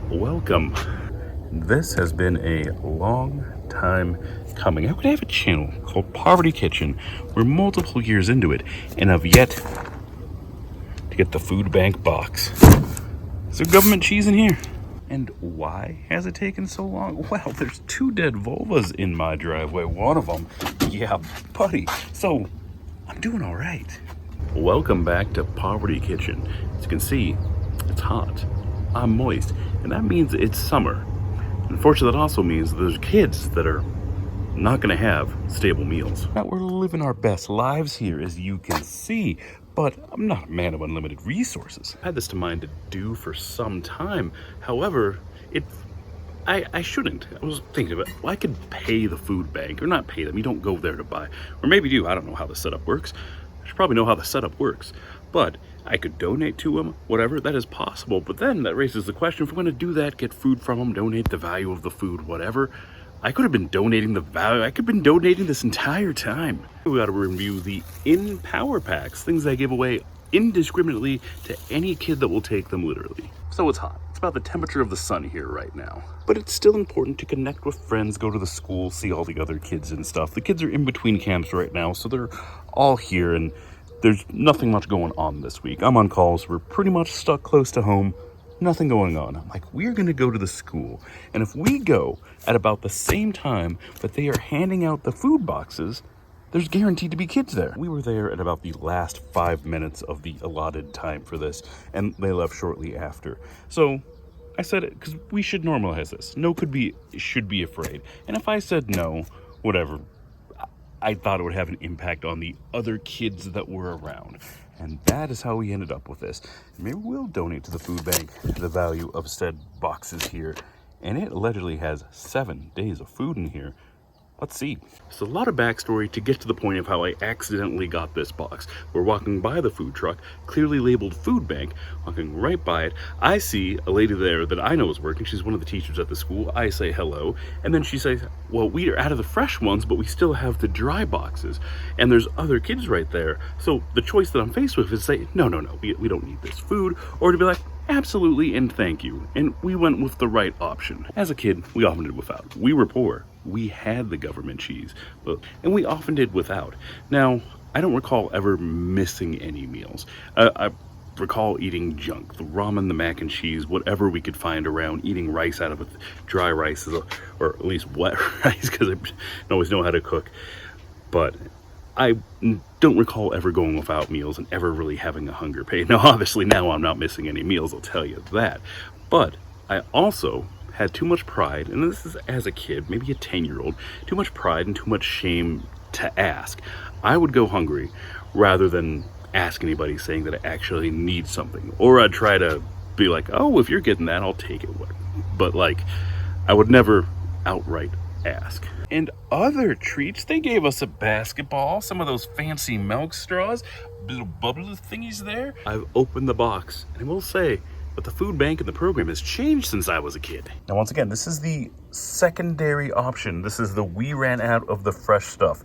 Welcome. This has been a long time coming. I would have a channel called Poverty Kitchen. We're multiple years into it and have yet to get the food bank box. Is there government cheese in here? And why has it taken so long? Well, there's 2 dead vulvas in my driveway. One of them, yeah, buddy. So, I'm doing all right. Welcome back to Poverty Kitchen. As you can see, it's hot. I'm moist, and that means it's summer. Unfortunately, that also means there's kids that are not going to have stable meals. Now, we're living our best lives here, as you can see, but I'm not a man of unlimited resources. I had this to mind to do for some time. However, I shouldn't. I was thinking about, well, I could pay the food bank, or not pay them, you don't go there to buy. Or maybe do, I don't know how the setup works. I should probably know how the setup works. But I could donate to them, whatever, that is possible. But then that raises the question, if we're gonna do that, get food from them, donate the value of the food, whatever, I could have been donating the value, I could have been donating this entire time. We gotta review the in-power packs, things I give away indiscriminately to any kid that will take them literally. So it's hot. It's about the temperature of the sun here right now. But it's still important to connect with friends, go to the school, see all the other kids and stuff. The kids are in between camps right now, so they're all here and there's nothing much going on this week. I'm on calls, we're pretty much stuck close to home, nothing going on. I'm like, we're gonna go to the school. And if we go at about the same time that they are handing out the food boxes, there's guaranteed to be kids there. We were there at about the last 5 minutes of the allotted time for this, and they left shortly after. So I said it because we should normalize this. No should be afraid. And if I said no, whatever, I thought it would have an impact on the other kids that were around. And that is how we ended up with this. Maybe we'll donate to the food bank the value of said boxes here. And it allegedly has 7 days of food in here. Let's see. It's a lot of backstory to get to the point of how I accidentally got this box. We're walking by the food truck, clearly labeled food bank, walking right by it. I see a lady there that I know is working. She's one of the teachers at the school. I say hello, and then she says, well, we are out of the fresh ones, but we still have the dry boxes. And there's other kids right there. So the choice that I'm faced with is to say, no, we don't need this food, or to be like, absolutely and thank you. And we went with the right option. As a kid, we often did without. We were poor. We had the government cheese, and we often did without. Now, I don't recall ever missing any meals. I recall eating junk, the ramen, the mac and cheese, whatever we could find around, eating rice out of it, dry rice, or at least wet rice, because I don't always know how to cook. But I don't recall ever going without meals and ever really having a hunger pain. Now, obviously, now I'm not missing any meals, I'll tell you that. But I also had too much pride, and this is as a kid, maybe a 10-year-old, too much pride and too much shame to ask. I would go hungry rather than ask anybody saying that I actually need something. Or I'd try to be like, oh, if you're getting that, I'll take it. But like, I would never outright ask. And other treats, they gave us a basketball, some of those fancy milk straws, little bubble thingies there. I've opened the box, and I will say, but the food bank and the program has changed since I was a kid. Now, once again, this is the secondary option. This is the we ran out of the fresh stuff.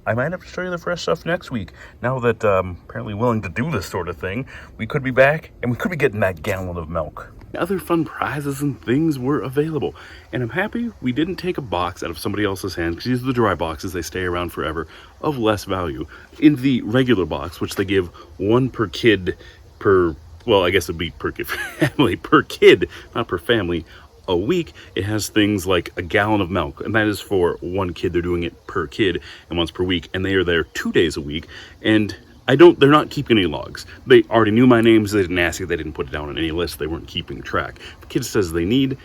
I might have to show you the fresh stuff next week. Now that apparently willing to do this sort of thing, we could be back and we could be getting that gallon of milk. Other fun prizes and things were available. And I'm happy we didn't take a box out of somebody else's hand, because these are the dry boxes, they stay around forever, of less value. In the regular box, which they give 1 per kid per, well, I guess it'd be per kid family, per kid, not per family, a week, it has things like a gallon of milk, and that is for 1 kid. They're doing it per kid and once per week, and they are there 2 days a week. And they're not keeping any logs. They already knew my name, so they didn't ask it. They didn't put it down on any list. They weren't keeping track. If a kid says they need,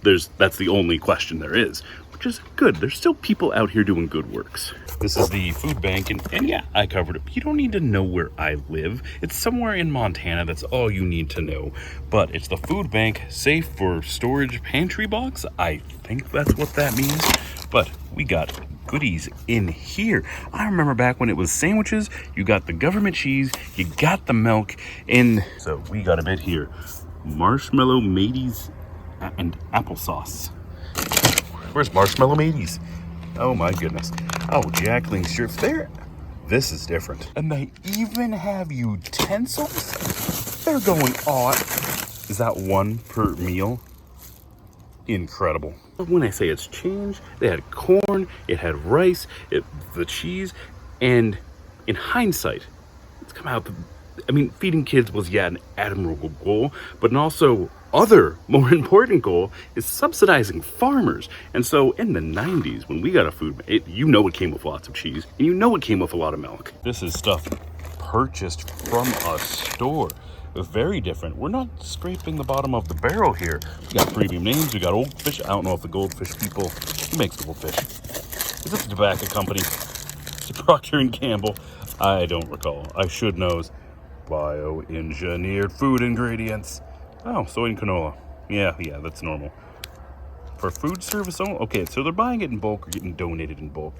that's the only question there is, which is good. There's still people out here doing good works. This is the food bank, and yeah, I covered it. You don't need to know where I live. It's somewhere in Montana. That's all you need to know. But it's the food bank, safe for storage pantry box. I think that's what that means. But we got goodies in here. I remember back when it was sandwiches, you got the government cheese, you got the milk, and so we got a bit here. Marshmallow mateys and applesauce. Where's marshmallow mateys? Oh my goodness. Oh, Jackling's shirts there. This is different. And they even have utensils. They're going on. Is that 1 per meal? incredible. When I say it's changed, they had corn, it had rice, the cheese, and in hindsight, it's come out. I mean, feeding kids was an admirable goal, but also other more important goal is subsidizing farmers. And so in the 90s, when we got a food, you know it came with lots of cheese, and you know it came with a lot of milk. This is stuff purchased from a store. Very different. We're not scraping the bottom of the barrel here. We got premium names. We got Goldfish. I don't know if the Goldfish people, who makes Goldfish? Is it the tobacco company? Is it Procter & Gamble? I don't recall. I should know. Bioengineered food ingredients. Oh, soy and canola. Yeah, that's normal. For food service only? Okay, so they're buying it in bulk or getting donated in bulk.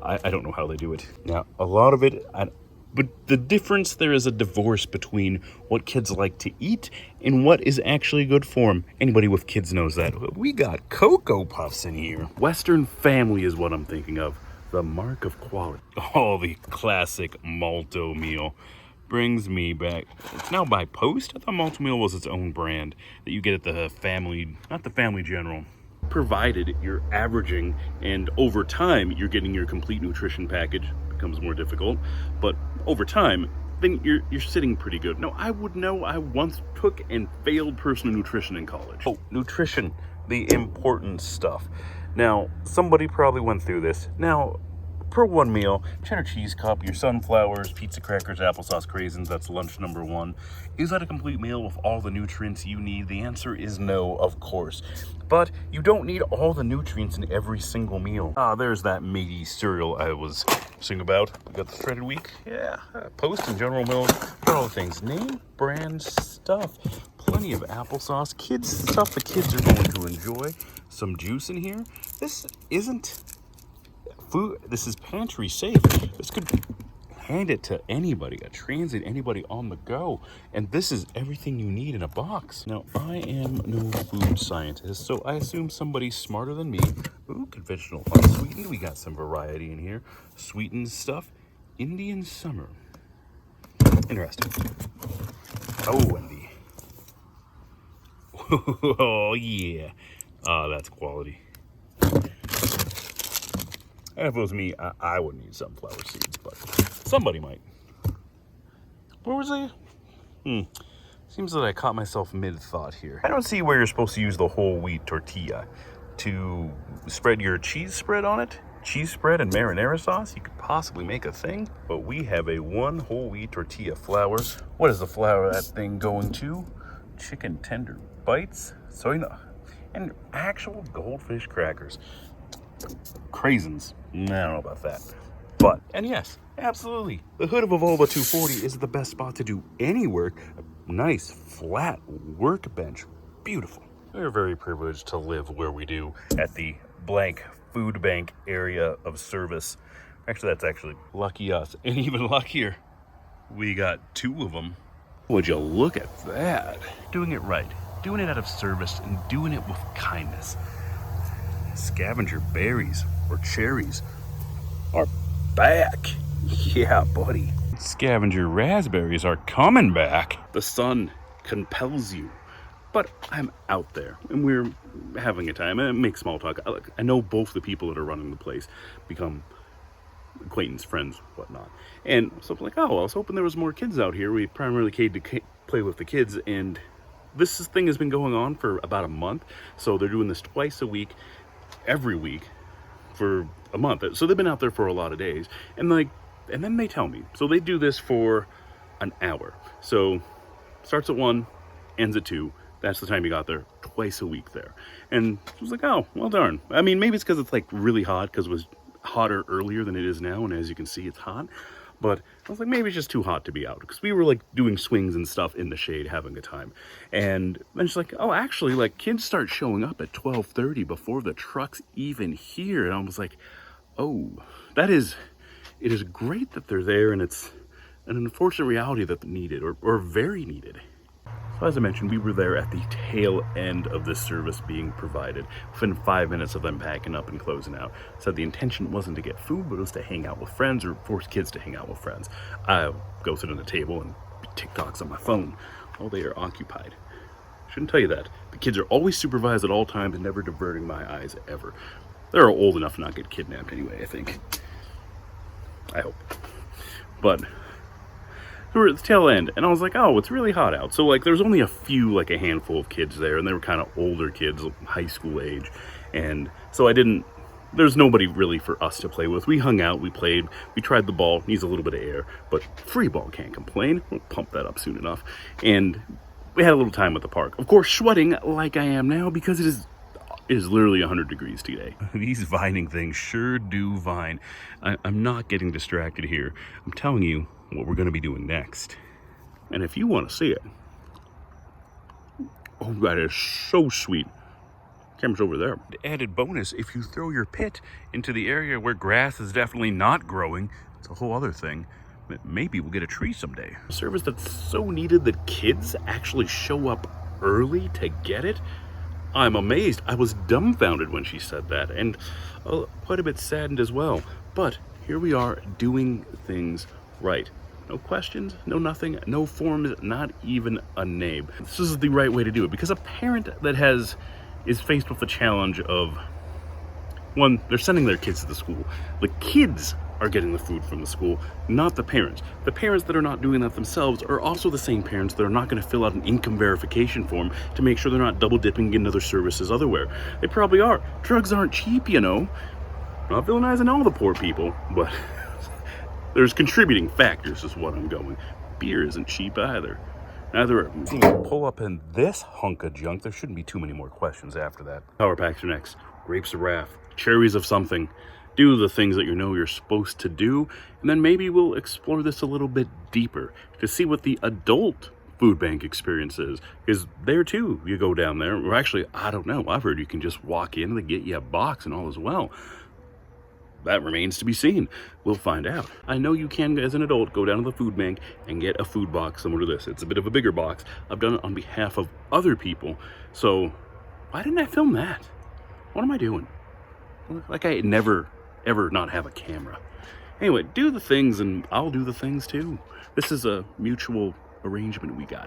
I don't know how they do it. Now, a lot of it, but the difference, there is a divorce between what kids like to eat and what is actually good for them. Anybody with kids knows that. We got Cocoa Puffs in here. Western Family is what I'm thinking of. The mark of quality. Oh, the classic malto meal brings me back. It's now by Post. I thought malto meal was its own brand that you get at the Family, not the Family General. Provided you're averaging, and over time you're getting your complete nutrition package. Becomes more difficult, but over time then you're sitting pretty good. Now, I would know, I once took and failed personal nutrition in college. Oh, nutrition, the important stuff. Now, somebody probably went through this. Now, per one meal, cheddar cheese cup, your sunflowers, pizza crackers, applesauce, craisins, that's lunch number one. Is that a complete meal with all the nutrients you need? The answer is no, of course. But you don't need all the nutrients in every single meal. There's that meaty cereal I was singing about. We got the shredded wheat. Yeah, Post and General Mills. Got all the things. Name brand stuff. Plenty of applesauce. Kids stuff the kids are going to enjoy. Some juice in here. This isn't food. This is pantry safe. This could hand it to anybody, a transit, anybody on the go. And this is everything you need in a box. Now, I am no food scientist, so I assume somebody smarter than me. Ooh, conventional unsweetened. We got some variety in here. Sweetened stuff. Indian summer. Interesting. Oh, and the... oh, yeah. That's quality. If it was me, I wouldn't use sunflower seeds, but somebody might. Where was I? Seems that I caught myself mid-thought here. I don't see where you're supposed to use the whole wheat tortilla to spread your cheese spread on it. Cheese spread and marinara sauce, you could possibly make a thing, but we have a one whole wheat tortilla flour. What is the flour of that thing going to? Chicken tender bites, soy, and actual Goldfish crackers. Craisins. I don't know about that. But, and yes, absolutely, the hood of a Volvo 240 is the best spot to do any work. A nice, flat workbench. Beautiful. We're very privileged to live where we do at the blank food bank area of service. Actually, that's actually lucky us. And even luckier, we got two of them. Would you look at that? Doing it right. Doing it out of service and doing it with kindness. Scavenger berries or cherries are back. Yeah, buddy. Scavenger raspberries are coming back. The sun compels you, but I'm out there and we're having a time. I make small talk. I know both the people that are running the place, become acquaintance, friends, whatnot. And so I'm like, oh, I was hoping there was more kids out here. We primarily came to play with the kids, and this thing has been going on for about a month. So they're doing this twice a week, every week for a month. So they've been out there for a lot of days, and then they tell me, so they do this for an hour. So starts at 1, ends at 2. That's the time you got there, twice a week there. And I was like, oh, well, darn. I mean, maybe it's because it's like really hot, because it was hotter earlier than it is now, and as you can see, it's hot. But I was like, maybe it's just too hot to be out, because we were like doing swings and stuff in the shade, having a time. And then she's like, oh, actually, like, kids start showing up at 12:30 before the truck's even here. And I was like, oh, it is great that they're there, and it's an unfortunate reality that they're needed, or very needed. So as I mentioned, we were there at the tail end of this service being provided, within 5 minutes of them packing up and closing out. So the intention wasn't to get food, but it was to hang out with friends, or force kids to hang out with friends. I go sit at the table and TikToks on my phone while they are occupied. Shouldn't tell you that. The kids are always supervised at all times and never diverting my eyes ever. They're old enough to not get kidnapped anyway, I think. I hope. But we were at the tail end, and I was like, oh, it's really hot out. So, like, there's only a handful of kids there, and they were kind of older kids, high school age. And so there's nobody really for us to play with. We hung out, we played, we tried the ball, needs a little bit of air, but free ball, can't complain. We'll pump that up soon enough. And we had a little time at the park. Of course, sweating like I am now because it is literally 100 degrees today. These vining things sure do vine. I'm not getting distracted here. I'm telling you what we're going to be doing next. And if you want to see it, oh, that is so sweet. Camera's over there. Added bonus, if you throw your pit into the area where grass is definitely not growing, it's a whole other thing. Maybe we'll get a tree someday. A service that's so needed that kids actually show up early to get it. I'm amazed. I was dumbfounded when she said that, and quite a bit saddened as well. But here we are doing things right. No questions, no nothing, no forms, not even a name. This is the right way to do it, because a parent that is faced with the challenge of, one, they're sending their kids to the school. The kids are getting the food from the school, not the parents. The parents that are not doing that themselves are also the same parents that are not going to fill out an income verification form to make sure they're not double dipping into their services elsewhere. They probably are. Drugs aren't cheap, you know. Not villainizing all the poor people, but there's contributing factors is what I'm going. Beer isn't cheap either. Neither are pull up in this hunk of junk. There shouldn't be too many more questions after that. Power packs are next. Grapes of wrath. Cherries of something. Do the things that you know you're supposed to do, and then maybe we'll explore this a little bit deeper to see what the adult food bank experience is. Because there too, you go down there, or actually, I don't know, I've heard you can just walk in and they get you a box and all as well. That remains to be seen. We'll find out. I know you can, as an adult, go down to the food bank and get a food box similar to this. It's a bit of a bigger box. I've done it on behalf of other people, so why didn't I film that? What am I doing? Like I never ever not have a camera. Anyway, do the things and I'll do the things too. This is a mutual arrangement we got.